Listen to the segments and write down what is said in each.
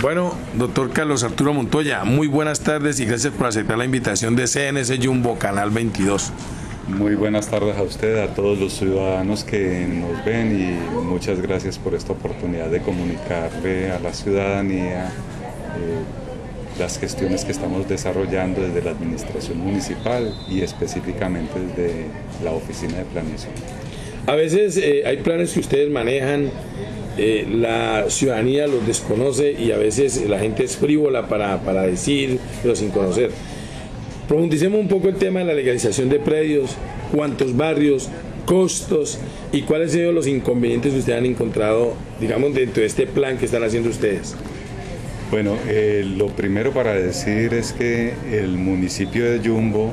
Bueno, doctor Carlos Arturo Montoya, muy buenas tardes y gracias por aceptar la invitación de CNC Jumbo Canal 22. Muy buenas tardes a usted, a todos los ciudadanos que nos ven y muchas gracias por esta oportunidad de comunicarle a la ciudadanía las gestiones que estamos desarrollando desde la administración municipal y específicamente desde la oficina de planeación. A veces hay planes que ustedes manejan, la ciudadanía los desconoce y a veces la gente es frívola para decir, pero sin conocer. Profundicemos un poco el tema de la legalización de predios, cuántos barrios, costos y cuáles han sido los inconvenientes que ustedes han encontrado, digamos, dentro de este plan que están haciendo ustedes. Bueno, lo primero para decir es que el municipio de Jumbo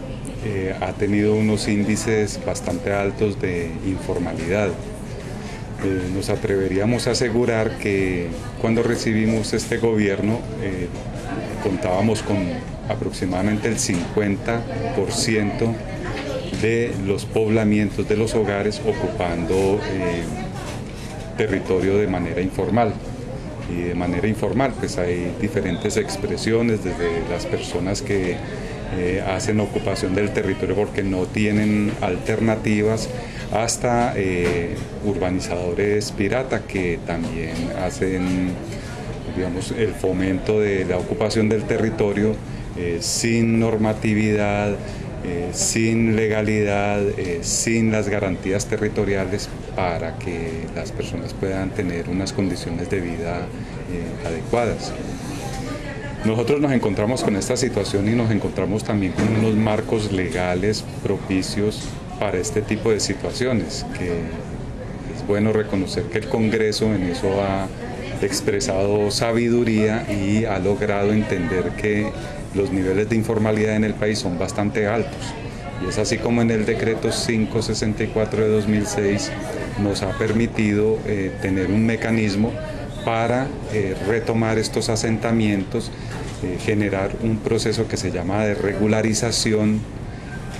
ha tenido unos índices bastante altos de informalidad. Nos atreveríamos a asegurar que cuando recibimos este gobierno contábamos con aproximadamente el 50% de los poblamientos de los hogares ocupando territorio de manera informal. Y de manera informal pues hay diferentes expresiones, desde las personas que hacen ocupación del territorio porque no tienen alternativas, hasta urbanizadores pirata que también hacen, digamos, el fomento de la ocupación del territorio sin normatividad, sin legalidad, sin las garantías territoriales para que las personas puedan tener unas condiciones de vida adecuadas. Nosotros nos encontramos con esta situación y nos encontramos también con unos marcos legales propicios para este tipo de situaciones, que es bueno reconocer que el Congreso en eso ha expresado sabiduría y ha logrado entender que los niveles de informalidad en el país son bastante altos. Y es así como en el decreto 564 de 2006 nos ha permitido tener un mecanismo para retomar estos asentamientos, generar un proceso que se llama de regularización,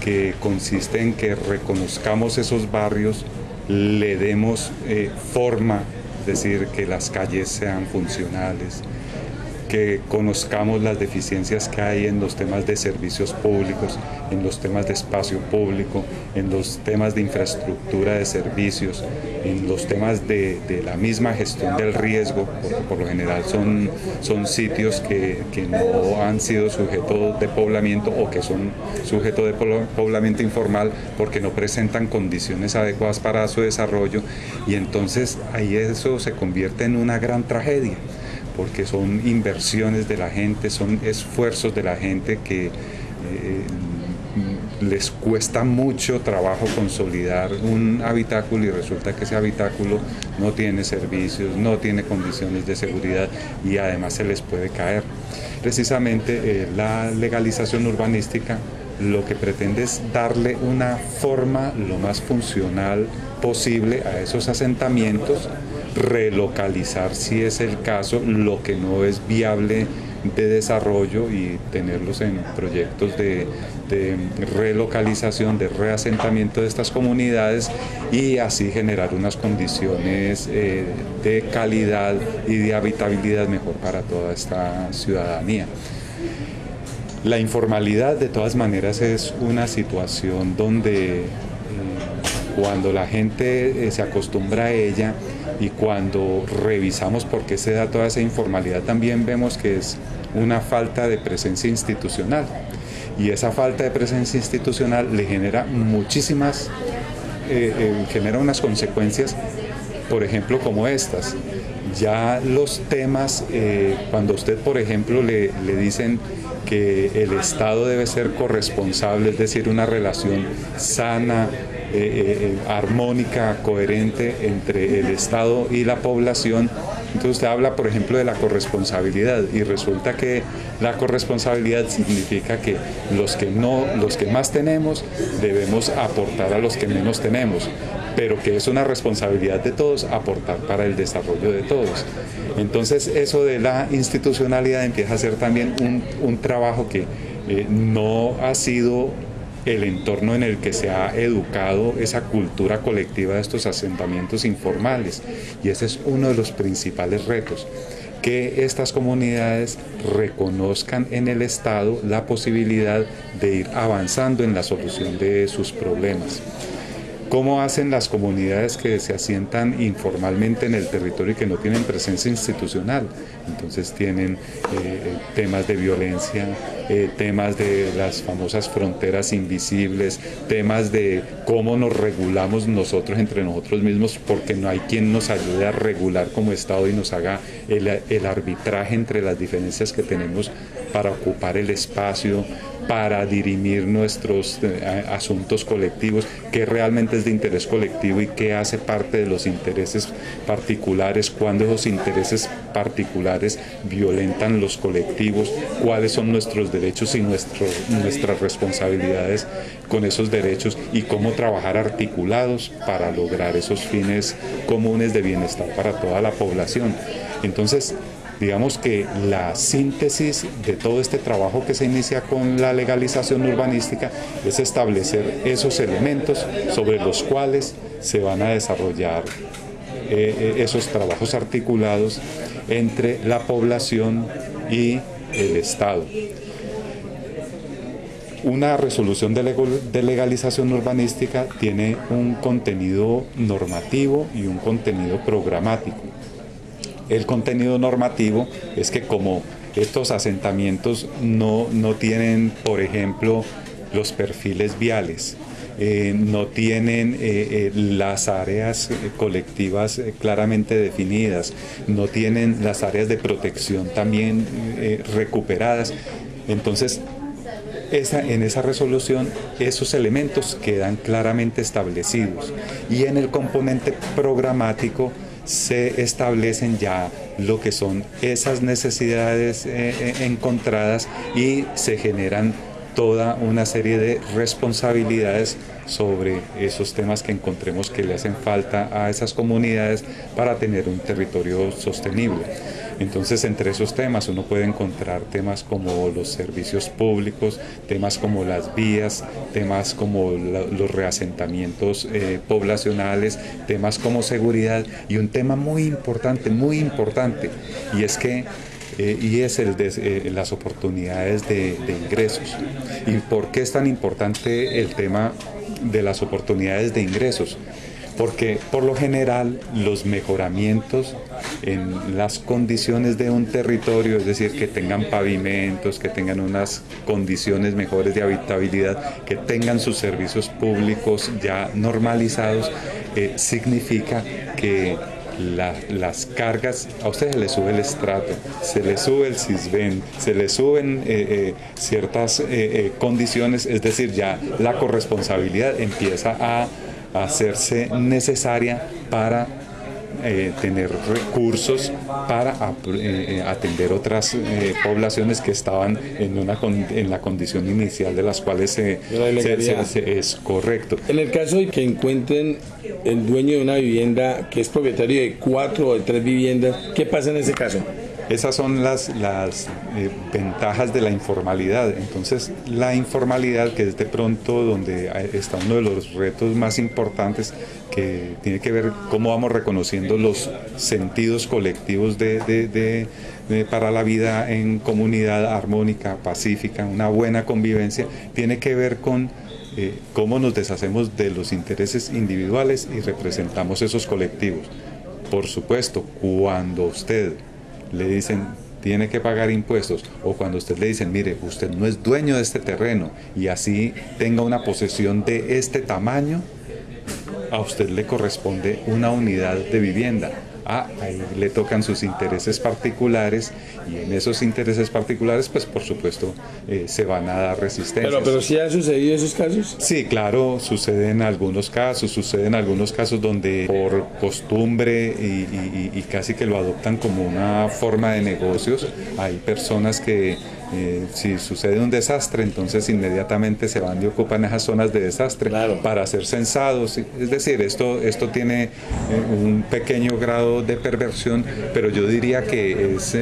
que consiste en que reconozcamos esos barrios, le demos forma, es decir, que las calles sean funcionales, que conozcamos las deficiencias que hay en los temas de servicios públicos, en los temas de espacio público, en los temas de infraestructura de servicios, en los temas de la misma gestión del riesgo, porque por lo general son sitios que no han sido sujetos de poblamiento o que son sujetos de poblamiento informal porque no presentan condiciones adecuadas para su desarrollo, y entonces ahí eso se convierte en una gran tragedia, porque son inversiones de la gente, son esfuerzos de la gente que les cuesta mucho trabajo consolidar un habitáculo y resulta que ese habitáculo no tiene servicios, no tiene condiciones de seguridad y además se les puede caer. Precisamente la legalización urbanística lo que pretende es darle una forma lo más funcional posible a esos asentamientos, relocalizar si es el caso lo que no es viable de desarrollo y tenerlos en proyectos de relocalización, de reasentamiento de estas comunidades y así generar unas condiciones de calidad y de habitabilidad mejor para toda esta ciudadanía. La informalidad de todas maneras es una situación donde cuando la gente se acostumbra a ella y cuando revisamos por qué se da toda esa informalidad, también vemos que es una falta de presencia institucional. Y esa falta de presencia institucional le genera genera unas consecuencias, por ejemplo, como estas. Ya los temas, cuando usted, por ejemplo, le dicen que el Estado debe ser corresponsable, es decir, una relación sana, armónica, coherente entre el Estado y la población. Entonces usted habla, por ejemplo, de la corresponsabilidad y resulta que la corresponsabilidad significa que los que más tenemos debemos aportar a los que menos tenemos, pero que es una responsabilidad de todos aportar para el desarrollo de todos. Entonces eso de la institucionalidad empieza a ser también un trabajo que no ha sido el entorno en el que se ha educado esa cultura colectiva de estos asentamientos informales, y ese es uno de los principales retos, que estas comunidades reconozcan en el Estado la posibilidad de ir avanzando en la solución de sus problemas. ¿Cómo hacen las comunidades que se asientan informalmente en el territorio y que no tienen presencia institucional? Entonces tienen temas de violencia, temas de las famosas fronteras invisibles, temas de cómo nos regulamos nosotros entre nosotros mismos, porque no hay quien nos ayude a regular como Estado y nos haga el arbitraje entre las diferencias que tenemos para ocupar el espacio, para dirimir nuestros asuntos colectivos, qué realmente es de interés colectivo y qué hace parte de los intereses particulares, cuándo esos intereses particulares violentan los colectivos, cuáles son nuestros derechos y nuestras responsabilidades con esos derechos y cómo trabajar articulados para lograr esos fines comunes de bienestar para toda la población. Entonces, digamos que la síntesis de todo este trabajo que se inicia con la legalización urbanística es establecer esos elementos sobre los cuales se van a desarrollar esos trabajos articulados entre la población y el Estado. Una resolución de legalización urbanística tiene un contenido normativo y un contenido programático. El contenido normativo es que como estos asentamientos no tienen, por ejemplo, los perfiles viales, no tienen las áreas colectivas claramente definidas, no tienen las áreas de protección también recuperadas, entonces en esa resolución esos elementos quedan claramente establecidos y en el componente programático se establecen ya lo que son esas necesidades encontradas y se generan toda una serie de responsabilidades sobre esos temas que encontremos que le hacen falta a esas comunidades para tener un territorio sostenible. Entonces, entre esos temas uno puede encontrar temas como los servicios públicos, temas como las vías, temas como los reasentamientos poblacionales, temas como seguridad y un tema muy importante, y es que el de las oportunidades de ingresos. ¿Y por qué es tan importante el tema de las oportunidades de ingresos? Porque por lo general los mejoramientos en las condiciones de un territorio, es decir, que tengan pavimentos, que tengan unas condiciones mejores de habitabilidad, que tengan sus servicios públicos ya normalizados, significa que las cargas, a ustedes se les sube el estrato, se les sube el CISBEN, se les suben ciertas condiciones, es decir, ya la corresponsabilidad empieza a hacerse necesaria para tener recursos para atender otras poblaciones que estaban en la condición inicial de las cuales es correcto. En el caso de que encuentren el dueño de una vivienda que es propietario de 4 o de 3 viviendas, ¿qué pasa en ese caso? Esas son las ventajas de la informalidad. Entonces, la informalidad, que es de pronto donde está uno de los retos más importantes, que tiene que ver cómo vamos reconociendo los sentidos colectivos para la vida en comunidad armónica, pacífica, una buena convivencia, tiene que ver con cómo nos deshacemos de los intereses individuales y representamos esos colectivos. Por supuesto, cuando usted le dicen tiene que pagar impuestos, o cuando usted le dicen mire, usted no es dueño de este terreno y así tenga una posesión de este tamaño, a usted le corresponde una unidad de vivienda. Ahí le tocan sus intereses particulares y en esos intereses particulares, pues por supuesto se van a dar resistencias. ¿Pero sí han sucedido esos casos? Sí, claro, suceden algunos casos donde por costumbre y casi que lo adoptan como una forma de negocios, hay personas que si sucede un desastre, entonces inmediatamente se van y ocupan esas zonas de desastre para hacer censados. Es decir, esto tiene un pequeño grado de perversión, pero yo diría que es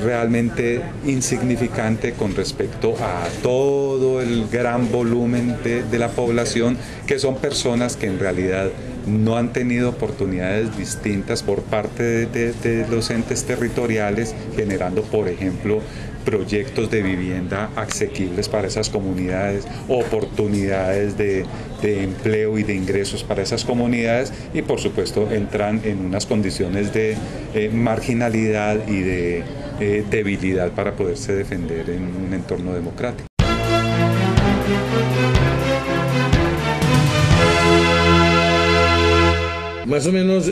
realmente insignificante con respecto a todo el gran volumen de la población, que son personas que en realidad no han tenido oportunidades distintas por parte de los entes territoriales, generando, por ejemplo, proyectos de vivienda asequibles para esas comunidades, oportunidades de empleo y de ingresos para esas comunidades, y por supuesto entran en unas condiciones de marginalidad y de debilidad para poderse defender en un entorno democrático. Más o menos,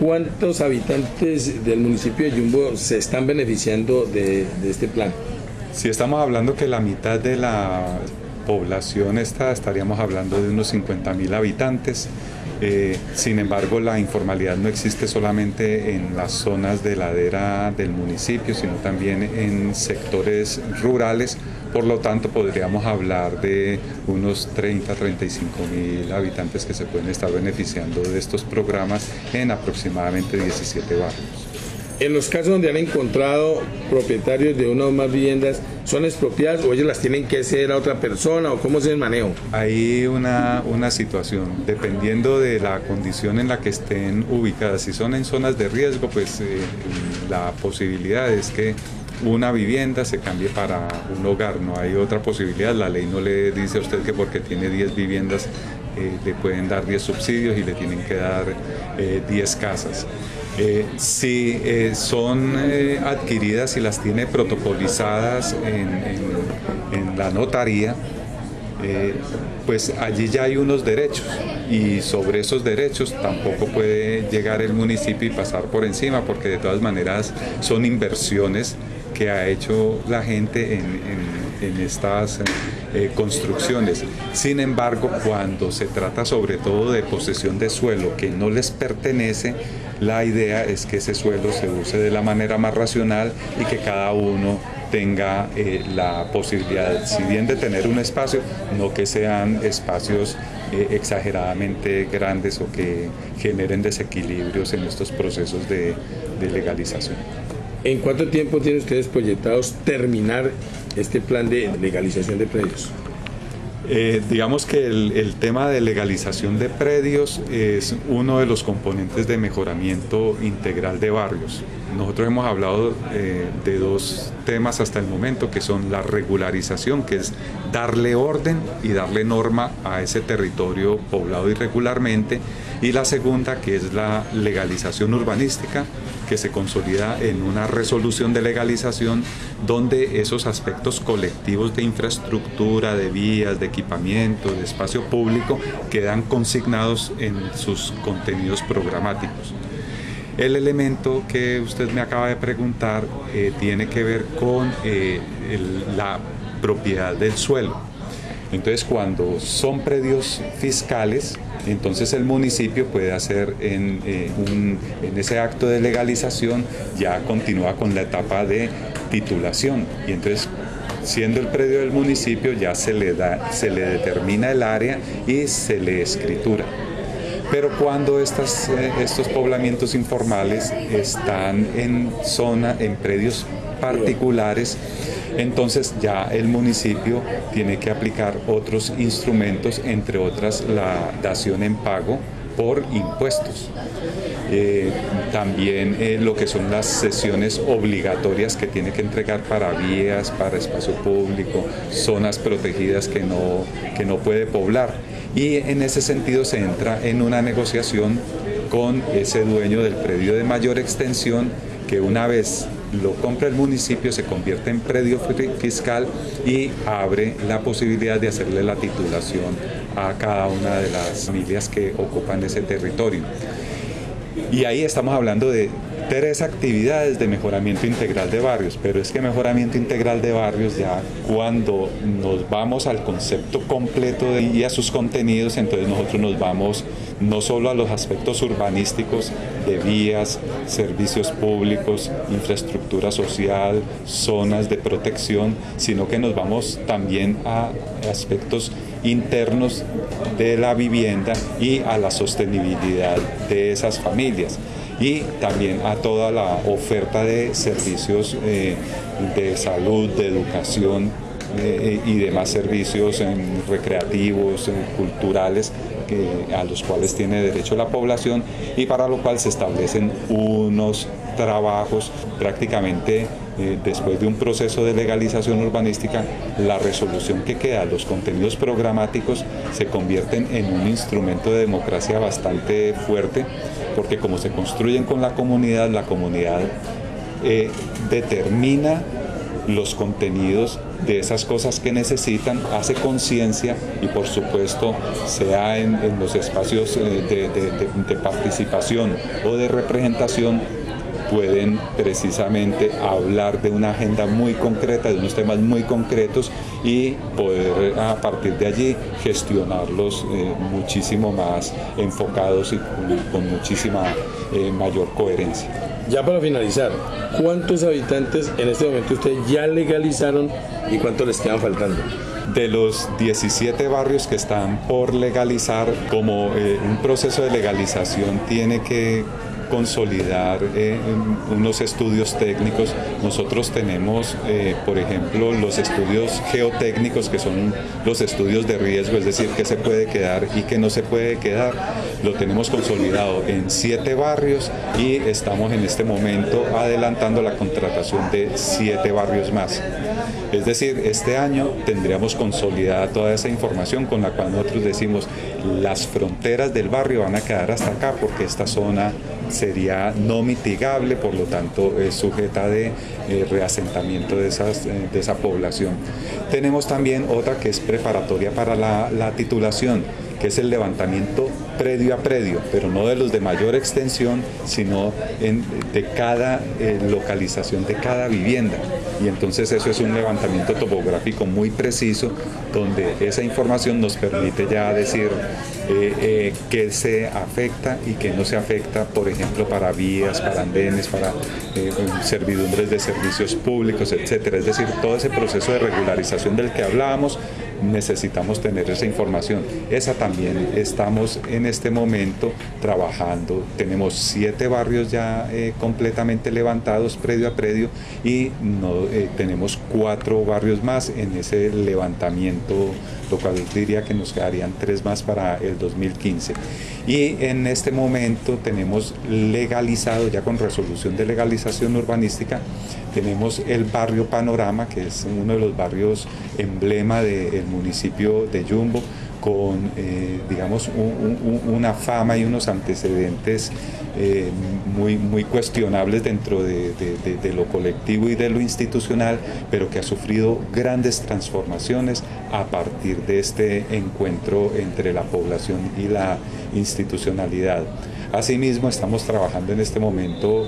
¿cuántos habitantes del municipio de Yumbo se están beneficiando de este plan? Si estamos hablando que la mitad de la población estaríamos hablando de unos 50.000 habitantes. Sin embargo, la informalidad no existe solamente en las zonas de ladera del municipio, sino también en sectores rurales. Por lo tanto, podríamos hablar de unos 30-35.000 habitantes que se pueden estar beneficiando de estos programas en aproximadamente 17 barrios. En los casos donde han encontrado propietarios de una o más viviendas, ¿son expropiadas o ellos las tienen que ceder a otra persona o cómo es el manejo? Hay una situación, dependiendo de la condición en la que estén ubicadas. Si son en zonas de riesgo, pues la posibilidad es que una vivienda se cambie para un hogar, no hay otra posibilidad. La ley no le dice a usted que porque tiene 10 viviendas le pueden dar 10 subsidios y le tienen que dar 10 casas. Si son adquiridas y las tiene protocolizadas en la notaría, pues allí ya hay unos derechos, y sobre esos derechos tampoco puede llegar el municipio y pasar por encima, porque de todas maneras son inversiones que ha hecho la gente en estas construcciones. Sin embargo, cuando se trata sobre todo de posesión de suelo que no les pertenece, la idea es que ese suelo se use de la manera más racional y que cada uno tenga la posibilidad, si bien de tener un espacio, no que sean espacios exageradamente grandes o que generen desequilibrios en estos procesos de legalización. ¿En cuánto tiempo tienen ustedes proyectados terminar este plan de legalización de predios? Digamos que el tema de legalización de predios es uno de los componentes de mejoramiento integral de barrios. Nosotros hemos hablado de dos temas hasta el momento, que son la regularización, que es darle orden y darle norma a ese territorio poblado irregularmente, y la segunda, que es la legalización urbanística, que se consolida en una resolución de legalización donde esos aspectos colectivos de infraestructura, de vías, de equipamiento, de espacio público quedan consignados en sus contenidos programáticos. El elemento que usted me acaba de preguntar tiene que ver con la propiedad del suelo. Entonces, cuando son predios fiscales, entonces el municipio puede hacer en ese acto de legalización, ya continúa con la etapa de titulación, y entonces, siendo el predio del municipio, ya se le determina el área y se le escritura. Pero cuando estos poblamientos informales están en predios particulares, entonces ya el municipio tiene que aplicar otros instrumentos, entre otras la dación en pago por impuestos. También lo que son las sesiones obligatorias que tiene que entregar para vías, para espacio público, zonas protegidas que no puede poblar. Y en ese sentido se entra en una negociación con ese dueño del predio de mayor extensión, que una vez lo compra el municipio se convierte en predio fiscal y abre la posibilidad de hacerle la titulación a cada una de las familias que ocupan ese territorio. Y ahí estamos hablando de 3 actividades de mejoramiento integral de barrios, pero es que mejoramiento integral de barrios, ya cuando nos vamos al concepto completo y a sus contenidos, entonces nosotros nos vamos no solo a los aspectos urbanísticos de vías, servicios públicos, infraestructura social, zonas de protección, sino que nos vamos también a aspectos internos de la vivienda y a la sostenibilidad de esas familias, y también a toda la oferta de servicios de salud, de educación y demás servicios recreativos, culturales a los cuales tiene derecho la población y para lo cual se establecen unos trabajos prácticamente después de un proceso de legalización urbanística. La resolución que queda, los contenidos programáticos se convierten en un instrumento de democracia bastante fuerte, porque como se construyen con la comunidad determina los contenidos de esas cosas que necesitan, hace conciencia y por supuesto sea en los espacios de participación o de representación pueden precisamente hablar de una agenda muy concreta, de unos temas muy concretos y poder a partir de allí gestionarlos muchísimo más enfocados y con muchísima mayor coherencia. Ya para finalizar, ¿cuántos habitantes en este momento ustedes ya legalizaron y cuántos les quedan faltando? De los 17 barrios que están por legalizar, como un proceso de legalización tiene que consolidar unos estudios técnicos. Nosotros tenemos, por ejemplo, los estudios geotécnicos, que son los estudios de riesgo, es decir, qué se puede quedar y qué no se puede quedar. Lo tenemos consolidado en 7 barrios y estamos en este momento adelantando la contratación de 7 barrios más. Es decir, este año tendríamos consolidada toda esa información con la cual nosotros decimos las fronteras del barrio van a quedar hasta acá porque esta zona sería no mitigable, por lo tanto es sujeta de reasentamiento de esa población. Tenemos también otra que es preparatoria para la titulación, que es el levantamiento predio a predio, pero no de los de mayor extensión, sino de cada localización de cada vivienda. Y entonces eso es un levantamiento topográfico muy preciso, donde esa información nos permite ya decir qué se afecta y qué no se afecta, por ejemplo, para vías, para andenes, para servidumbres de servicios públicos, etcétera. Es decir, todo ese proceso de regularización del que hablábamos, necesitamos tener esa información. Esa también estamos en este momento trabajando. Tenemos 7 barrios ya completamente levantados predio a predio y tenemos 4 barrios más en ese levantamiento, lo cual diría que nos quedarían 3 más para el 2015. Y en este momento tenemos legalizado, ya con resolución de legalización urbanística, tenemos el barrio Panorama, que es uno de los barrios emblema del municipio de Yumbo, con digamos una fama y unos antecedentes muy cuestionables dentro de lo colectivo y de lo institucional, pero que ha sufrido grandes transformaciones a partir de este encuentro entre la población y la institucionalidad. Asimismo, estamos trabajando en este momento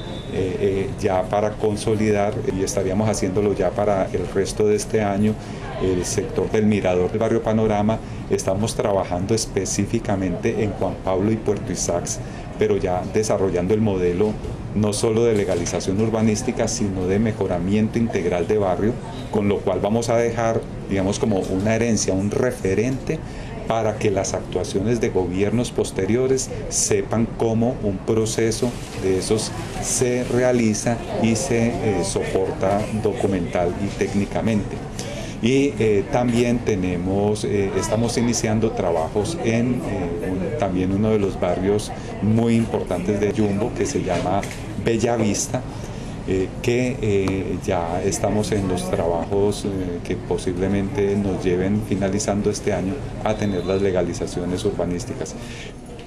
ya para consolidar, y estaríamos haciéndolo ya para el resto de este año, el sector del Mirador del barrio Panorama. Estamos trabajando específicamente en Juan Pablo y Puerto Isaacs, pero ya desarrollando el modelo no solo de legalización urbanística, sino de mejoramiento integral de barrio, con lo cual vamos a dejar, digamos, como una herencia, un referente para que las actuaciones de gobiernos posteriores sepan cómo un proceso de esos se realiza y se soporta documental y técnicamente. Y también estamos iniciando trabajos en también uno de los barrios muy importantes de Yumbo, que se llama Bellavista, que ya estamos en los trabajos que posiblemente nos lleven finalizando este año a tener las legalizaciones urbanísticas.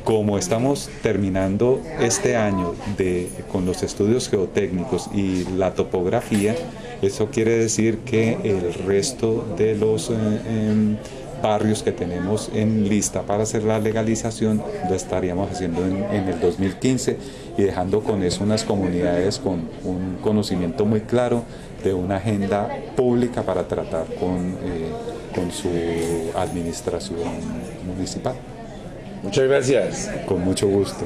Como estamos terminando este año con los estudios geotécnicos y la topografía, eso quiere decir que el resto de los barrios que tenemos en lista para hacer la legalización lo estaríamos haciendo en el 2015 y dejando con eso unas comunidades con un conocimiento muy claro de una agenda pública para tratar con su administración municipal. Muchas gracias. Con mucho gusto.